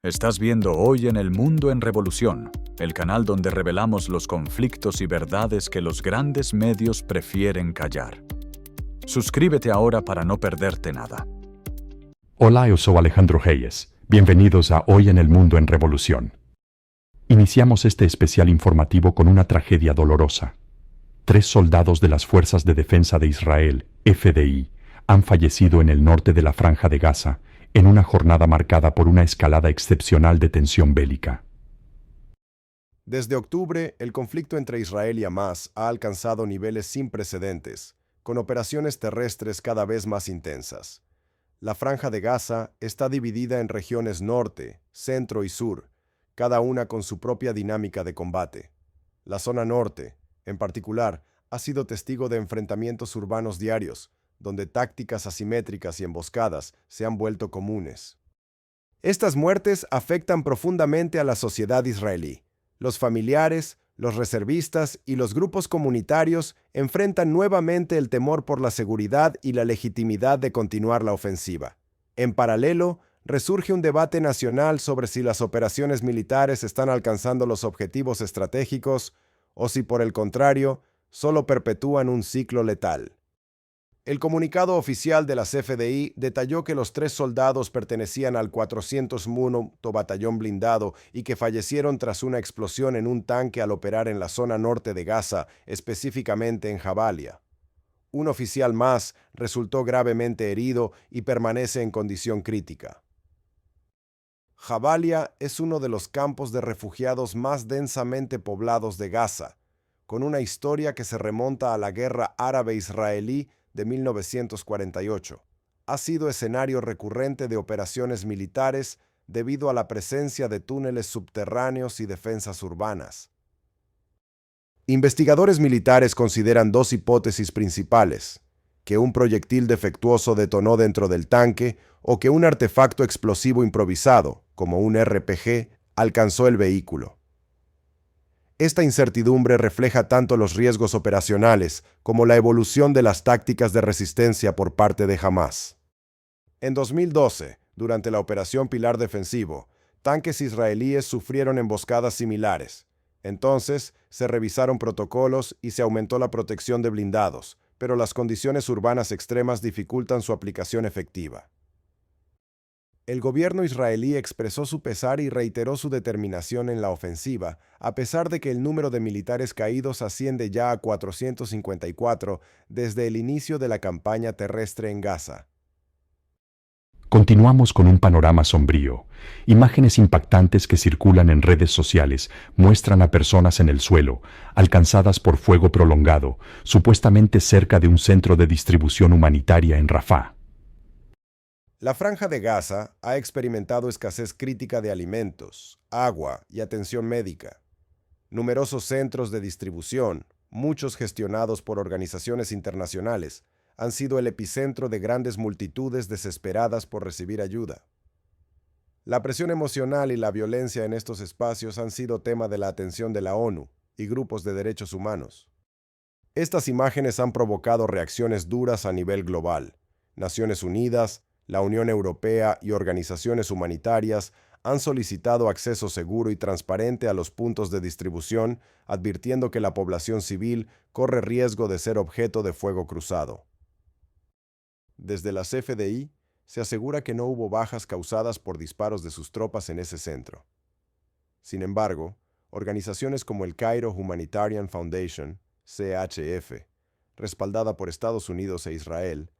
Estás viendo Hoy en el Mundo en Revolución, el canal donde revelamos los conflictos y verdades que los grandes medios prefieren callar. Suscríbete ahora para no perderte nada. Hola, yo soy Alejandro Reyes. Bienvenidos a Hoy en el Mundo en Revolución. Iniciamos este especial informativo con una tragedia dolorosa. 3 soldados de las Fuerzas de Defensa de Israel, FDI, han fallecido en el norte de la Franja de Gaza, en una jornada marcada por una escalada excepcional de tensión bélica. Desde octubre, el conflicto entre Israel y Hamás ha alcanzado niveles sin precedentes, con operaciones terrestres cada vez más intensas. La Franja de Gaza está dividida en regiones norte, centro y sur, cada una con su propia dinámica de combate. La zona norte, en particular, ha sido testigo de enfrentamientos urbanos diarios, donde tácticas asimétricas y emboscadas se han vuelto comunes. Estas muertes afectan profundamente a la sociedad israelí. Los familiares, los reservistas y los grupos comunitarios enfrentan nuevamente el temor por la seguridad y la legitimidad de continuar la ofensiva. En paralelo, resurge un debate nacional sobre si las operaciones militares están alcanzando los objetivos estratégicos o si, por el contrario, solo perpetúan un ciclo letal. El comunicado oficial de las FDI detalló que los 3 soldados pertenecían al 401 Batallón Blindado y que fallecieron tras una explosión en un tanque al operar en la zona norte de Gaza, específicamente en Jabalia. Un oficial más resultó gravemente herido y permanece en condición crítica. Jabalia es uno de los campos de refugiados más densamente poblados de Gaza, con una historia que se remonta a la guerra árabe-israelí de 1948. Ha sido escenario recurrente de operaciones militares debido a la presencia de túneles subterráneos y defensas urbanas. Investigadores militares consideran 2 hipótesis principales: que un proyectil defectuoso detonó dentro del tanque o que un artefacto explosivo improvisado, como un RPG, alcanzó el vehículo. Esta incertidumbre refleja tanto los riesgos operacionales como la evolución de las tácticas de resistencia por parte de Hamás. En 2012, durante la Operación Pilar Defensivo, tanques israelíes sufrieron emboscadas similares. Entonces, se revisaron protocolos y se aumentó la protección de blindados, pero las condiciones urbanas extremas dificultan su aplicación efectiva. El gobierno israelí expresó su pesar y reiteró su determinación en la ofensiva, a pesar de que el número de militares caídos asciende ya a 454 desde el inicio de la campaña terrestre en Gaza. Continuamos con un panorama sombrío. Imágenes impactantes que circulan en redes sociales muestran a personas en el suelo, alcanzadas por fuego prolongado, supuestamente cerca de un centro de distribución humanitaria en Rafah. La Franja de Gaza ha experimentado escasez crítica de alimentos, agua y atención médica. Numerosos centros de distribución, muchos gestionados por organizaciones internacionales, han sido el epicentro de grandes multitudes desesperadas por recibir ayuda. La presión emocional y la violencia en estos espacios han sido tema de la atención de la ONU y grupos de derechos humanos. Estas imágenes han provocado reacciones duras a nivel global. Naciones Unidas, la Unión Europea y organizaciones humanitarias han solicitado acceso seguro y transparente a los puntos de distribución, advirtiendo que la población civil corre riesgo de ser objeto de fuego cruzado. Desde las FDI, se asegura que no hubo bajas causadas por disparos de sus tropas en ese centro. Sin embargo, organizaciones como el Cairo Humanitarian Foundation, CHF, respaldada por Estados Unidos e Israel,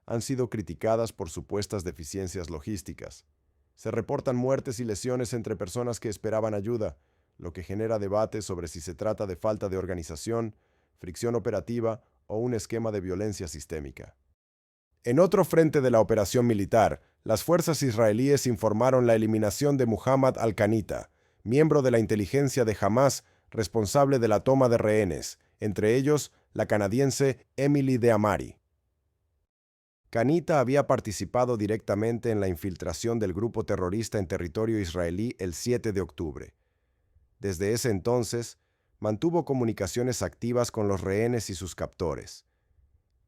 han sido criticadas por supuestas deficiencias logísticas. Se reportan muertes y lesiones entre personas que esperaban ayuda, lo que genera debate sobre si se trata de falta de organización, fricción operativa o un esquema de violencia sistémica. En otro frente de la operación militar, las fuerzas israelíes informaron la eliminación de Muhammad al-Qanita, miembro de la inteligencia de Hamás responsable de la toma de rehenes, entre ellos la canadiense Emily de Amari. Qanita había participado directamente en la infiltración del grupo terrorista en territorio israelí el 7 de octubre. Desde ese entonces, mantuvo comunicaciones activas con los rehenes y sus captores.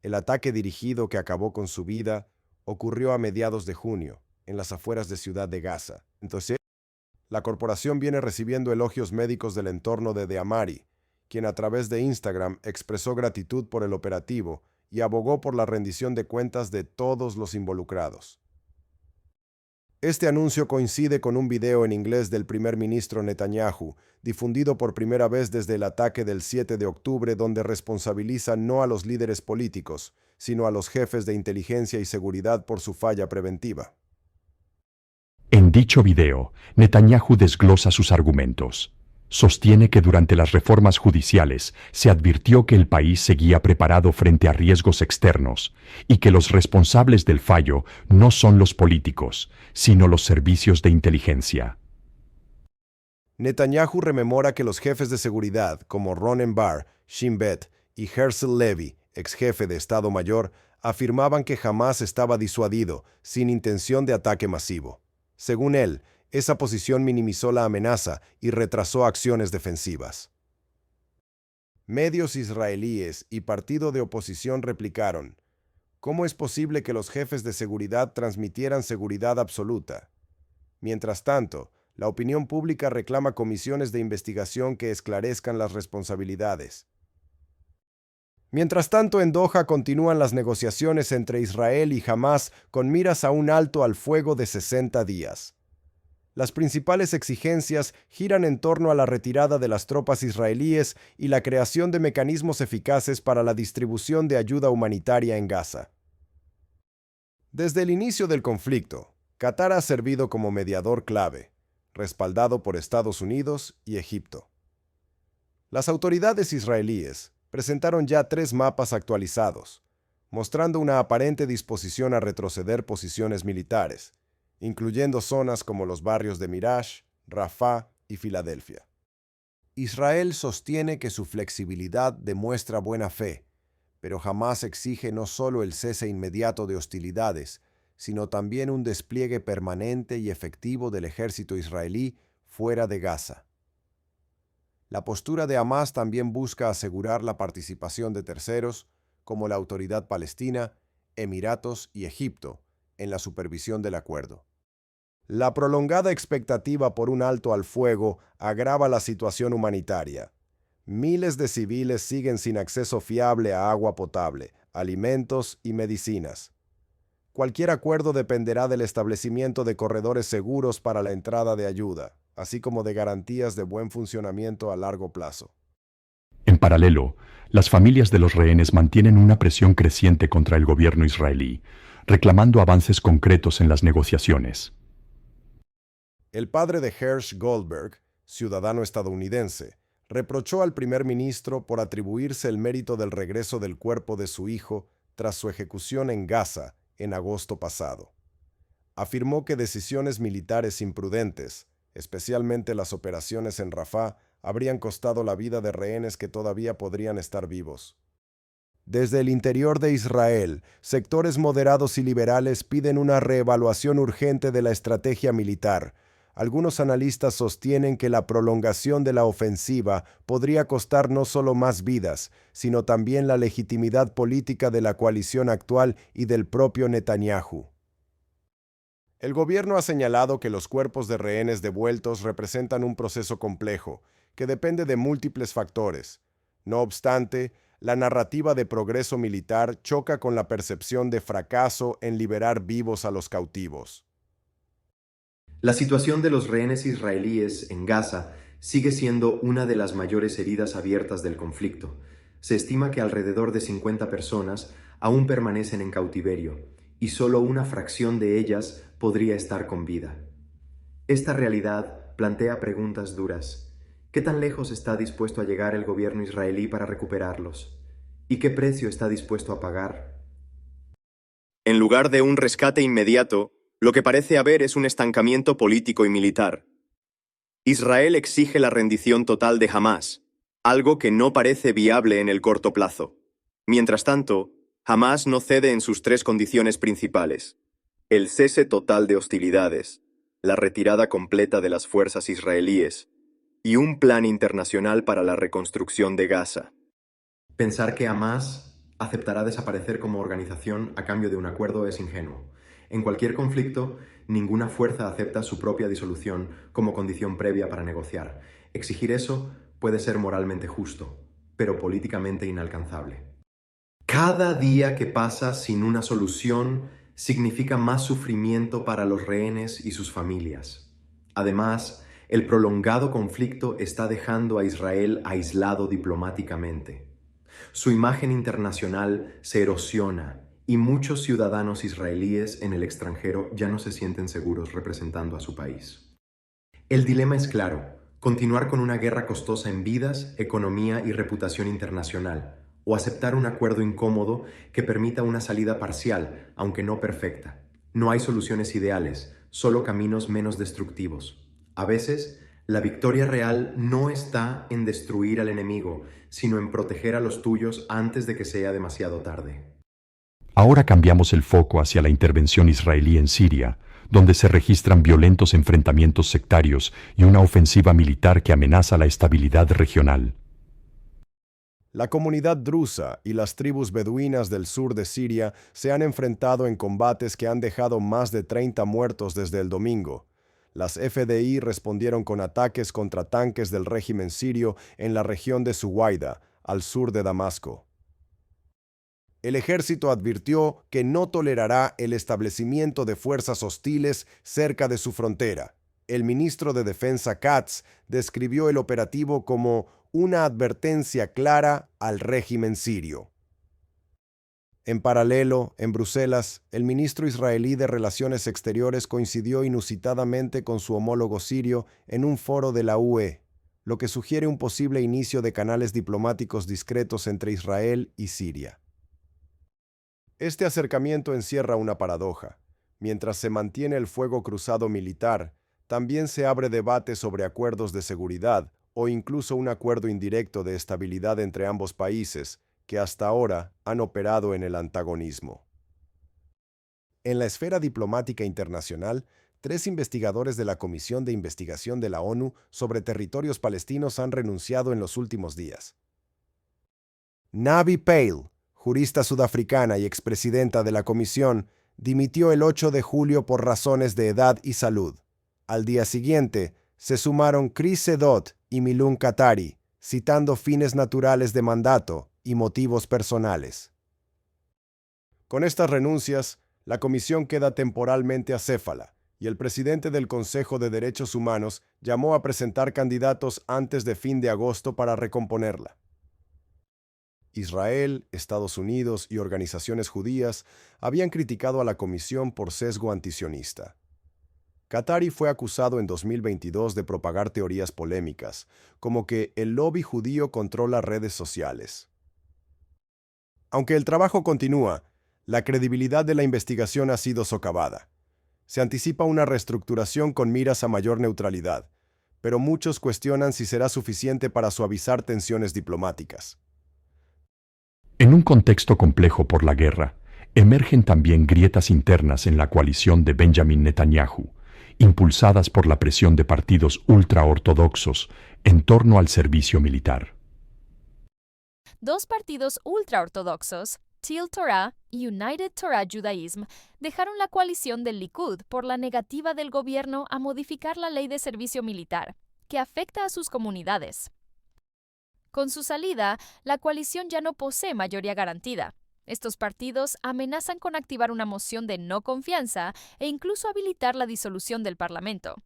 El ataque dirigido que acabó con su vida ocurrió a mediados de junio, en las afueras de Ciudad de Gaza. Entonces, La corporación viene recibiendo elogios médicos del entorno de Deamari, quien a través de Instagram expresó gratitud por el operativo y abogó por la rendición de cuentas de todos los involucrados. Este anuncio coincide con un video en inglés del primer ministro Netanyahu, difundido por primera vez desde el ataque del 7 de octubre, donde responsabiliza no a los líderes políticos, sino a los jefes de inteligencia y seguridad por su falla preventiva. En dicho video, Netanyahu desglosa sus argumentos. Sostiene que durante las reformas judiciales se advirtió que el país seguía preparado frente a riesgos externos y que los responsables del fallo no son los políticos, sino los servicios de inteligencia. Netanyahu rememora que los jefes de seguridad, como Ronen Bar, Shin Bet y Herzl Levy, ex jefe de Estado Mayor, afirmaban que jamás estaba disuadido, sin intención de ataque masivo. Según él, esa posición minimizó la amenaza y retrasó acciones defensivas. Medios israelíes y partido de oposición replicaron: ¿cómo es posible que los jefes de seguridad transmitieran seguridad absoluta? Mientras tanto, la opinión pública reclama comisiones de investigación que esclarezcan las responsabilidades. Mientras tanto, en Doha continúan las negociaciones entre Israel y Hamás con miras a un alto al fuego de 60 días. Las principales exigencias giran en torno a la retirada de las tropas israelíes y la creación de mecanismos eficaces para la distribución de ayuda humanitaria en Gaza. Desde el inicio del conflicto, Qatar ha servido como mediador clave, respaldado por Estados Unidos y Egipto. Las autoridades israelíes presentaron ya 3 mapas actualizados, mostrando una aparente disposición a retroceder posiciones militares, incluyendo zonas como los barrios de Mirash, Rafah y Filadelfia. Israel sostiene que su flexibilidad demuestra buena fe, pero jamás exige no solo el cese inmediato de hostilidades, sino también un despliegue permanente y efectivo del ejército israelí fuera de Gaza. La postura de Hamás también busca asegurar la participación de terceros, como la Autoridad Palestina, Emiratos y Egipto, en la supervisión del acuerdo. La prolongada expectativa por un alto al fuego agrava la situación humanitaria. Miles de civiles siguen sin acceso fiable a agua potable, alimentos y medicinas. Cualquier acuerdo dependerá del establecimiento de corredores seguros para la entrada de ayuda, así como de garantías de buen funcionamiento a largo plazo. En paralelo, las familias de los rehenes mantienen una presión creciente contra el gobierno israelí, reclamando avances concretos en las negociaciones. El padre de Hersh Goldberg, ciudadano estadounidense, reprochó al primer ministro por atribuirse el mérito del regreso del cuerpo de su hijo tras su ejecución en Gaza en agosto pasado. Afirmó que decisiones militares imprudentes, especialmente las operaciones en Rafah, habrían costado la vida de rehenes que todavía podrían estar vivos. Desde el interior de Israel, sectores moderados y liberales piden una reevaluación urgente de la estrategia militar. Algunos analistas sostienen que la prolongación de la ofensiva podría costar no solo más vidas, sino también la legitimidad política de la coalición actual y del propio Netanyahu. El gobierno ha señalado que los cuerpos de rehenes devueltos representan un proceso complejo, que depende de múltiples factores. No obstante, la narrativa de progreso militar choca con la percepción de fracaso en liberar vivos a los cautivos. La situación de los rehenes israelíes en Gaza sigue siendo una de las mayores heridas abiertas del conflicto. Se estima que alrededor de 50 personas aún permanecen en cautiverio, y solo una fracción de ellas podría estar con vida. Esta realidad plantea preguntas duras. ¿Qué tan lejos está dispuesto a llegar el gobierno israelí para recuperarlos? ¿Y qué precio está dispuesto a pagar? En lugar de un rescate inmediato, lo que parece haber es un estancamiento político y militar. Israel exige la rendición total de Hamás, algo que no parece viable en el corto plazo. Mientras tanto, Hamás no cede en sus 3 condiciones principales: el cese total de hostilidades, la retirada completa de las fuerzas israelíes y un plan internacional para la reconstrucción de Gaza. Pensar que Hamás aceptará desaparecer como organización a cambio de un acuerdo es ingenuo. En cualquier conflicto, ninguna fuerza acepta su propia disolución como condición previa para negociar. Exigir eso puede ser moralmente justo, pero políticamente inalcanzable. Cada día que pasa sin una solución significa más sufrimiento para los rehenes y sus familias. Además, el prolongado conflicto está dejando a Israel aislado diplomáticamente. Su imagen internacional se erosiona y muchos ciudadanos israelíes en el extranjero ya no se sienten seguros representando a su país. El dilema es claro: continuar con una guerra costosa en vidas, economía y reputación internacional, o aceptar un acuerdo incómodo que permita una salida parcial, aunque no perfecta. No hay soluciones ideales, solo caminos menos destructivos. A veces, la victoria real no está en destruir al enemigo, sino en proteger a los tuyos antes de que sea demasiado tarde. Ahora cambiamos el foco hacia la intervención israelí en Siria, donde se registran violentos enfrentamientos sectarios y una ofensiva militar que amenaza la estabilidad regional. La comunidad drusa y las tribus beduinas del sur de Siria se han enfrentado en combates que han dejado más de 30 muertos desde el domingo. Las FDI respondieron con ataques contra tanques del régimen sirio en la región de Suwaida, al sur de Damasco. El ejército advirtió que no tolerará el establecimiento de fuerzas hostiles cerca de su frontera. El ministro de Defensa Katz describió el operativo como una advertencia clara al régimen sirio. En paralelo, en Bruselas, el ministro israelí de Relaciones Exteriores coincidió inusitadamente con su homólogo sirio en un foro de la UE, lo que sugiere un posible inicio de canales diplomáticos discretos entre Israel y Siria. Este acercamiento encierra una paradoja. Mientras se mantiene el fuego cruzado militar, también se abre debate sobre acuerdos de seguridad o incluso un acuerdo indirecto de estabilidad entre ambos países, que hasta ahora han operado en el antagonismo. En la esfera diplomática internacional, 3 investigadores de la Comisión de Investigación de la ONU sobre territorios palestinos han renunciado en los últimos días. Navi Pale, jurista sudafricana y expresidenta de la comisión, dimitió el 8 de julio por razones de edad y salud. Al día siguiente, se sumaron Chris Sedot y Milun Qatari, citando fines naturales de mandato y motivos personales. Con estas renuncias, la comisión queda temporalmente acéfala, y el presidente del Consejo de Derechos Humanos llamó a presentar candidatos antes de fin de agosto para recomponerla. Israel, Estados Unidos y organizaciones judías habían criticado a la comisión por sesgo antisionista. Qatari fue acusado en 2022 de propagar teorías polémicas, como que el lobby judío controla redes sociales. Aunque el trabajo continúa, la credibilidad de la investigación ha sido socavada. Se anticipa una reestructuración con miras a mayor neutralidad, pero muchos cuestionan si será suficiente para suavizar tensiones diplomáticas. En un contexto complejo por la guerra, emergen también grietas internas en la coalición de Benjamin Netanyahu, impulsadas por la presión de partidos ultraortodoxos en torno al servicio militar. 2 partidos ultraortodoxos, Teal Torah y United Torah Judaism, dejaron la coalición del Likud por la negativa del gobierno a modificar la ley de servicio militar, que afecta a sus comunidades. Con su salida, la coalición ya no posee mayoría garantida. Estos partidos amenazan con activar una moción de no confianza e incluso habilitar la disolución del Parlamento.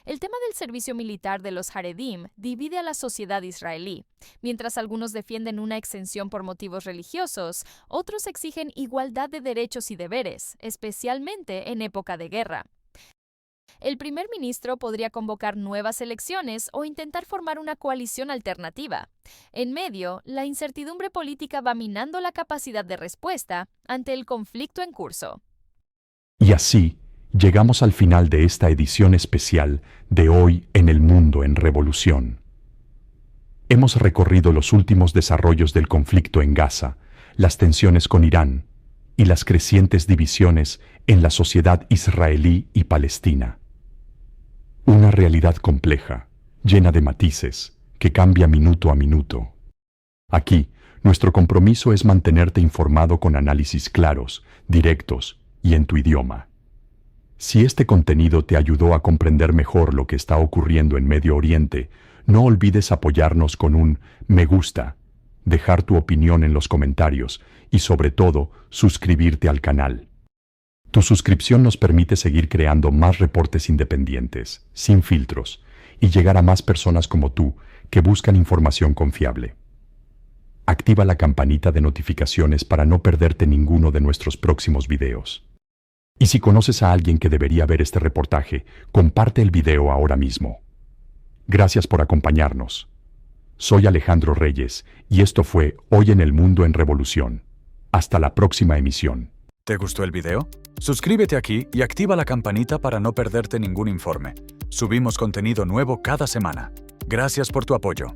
El tema del servicio militar de los Haredim divide a la sociedad israelí. Mientras algunos defienden una exención por motivos religiosos, otros exigen igualdad de derechos y deberes, especialmente en época de guerra. El primer ministro podría convocar nuevas elecciones o intentar formar una coalición alternativa. En medio, la incertidumbre política va minando la capacidad de respuesta ante el conflicto en curso. Y así, llegamos al final de esta edición especial de Hoy en el Mundo en Revolución. Hemos recorrido los últimos desarrollos del conflicto en Gaza, las tensiones con Irán y las crecientes divisiones en la sociedad israelí y palestina. Una realidad compleja, llena de matices, que cambia minuto a minuto. Aquí, nuestro compromiso es mantenerte informado con análisis claros, directos y en tu idioma. Si este contenido te ayudó a comprender mejor lo que está ocurriendo en Medio Oriente, no olvides apoyarnos con un me gusta, dejar tu opinión en los comentarios y sobre todo, suscribirte al canal. Tu suscripción nos permite seguir creando más reportes independientes, sin filtros, y llegar a más personas como tú que buscan información confiable. Activa la campanita de notificaciones para no perderte ninguno de nuestros próximos videos. Y si conoces a alguien que debería ver este reportaje, comparte el video ahora mismo. Gracias por acompañarnos. Soy Alejandro Reyes y esto fue Hoy en el Mundo en Revolución. Hasta la próxima emisión. ¿Te gustó el video? Suscríbete aquí y activa la campanita para no perderte ningún informe. Subimos contenido nuevo cada semana. Gracias por tu apoyo.